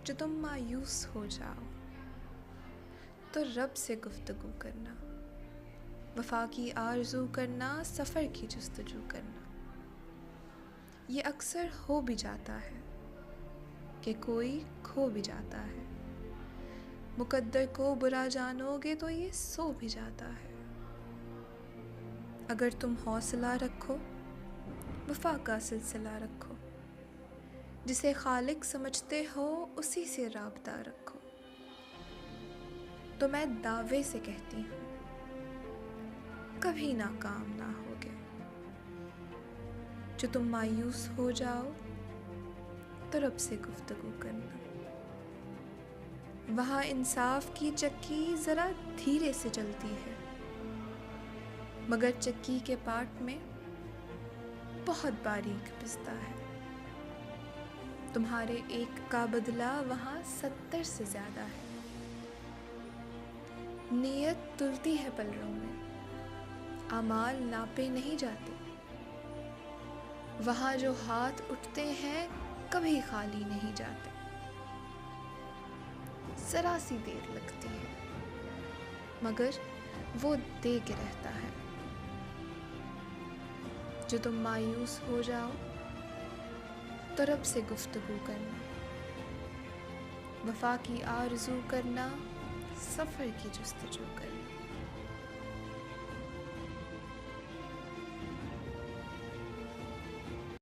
जो तुम मायूस हो जाओ तो रब से गुफ्तगू करना, वफा की आरज़ू करना, सफ़र की जुस्तजू करना। ये अक्सर हो भी जाता है कि कोई खो भी जाता है, मुकद्दर को बुरा जानोगे तो ये सो भी जाता है। अगर तुम हौसला रखो, वफा का सिलसिला रखो, जिसे खालिक समझते हो उसी से राब्ता रखो। तो मैं दावे से कहती हूँ, कभी नाकाम ना होगे। जो तुम मायूस हो जाओ तो रब से गुफ्तगू करना। वहाँ इंसाफ की चक्की ज़रा धीरे से चलती है, मगर चक्की के पार्ट में बहुत बारीक पिसता है। तुम्हारे एक का बदला वहाँ 70 से ज़्यादा है। नीयत तुलती है पलरों में, अमाल नापे नहीं जाते। वहाँ जो हाथ उठते हैं कभी खाली नहीं जाते। ज़रा सी देर लगती है, मगर वो दे के रहता है। जो तुम मायूस हो जाओ तो रब से गुफ्तगू करना, वफा की आरज़ू करना, सफ़र की जुस्तजू करना।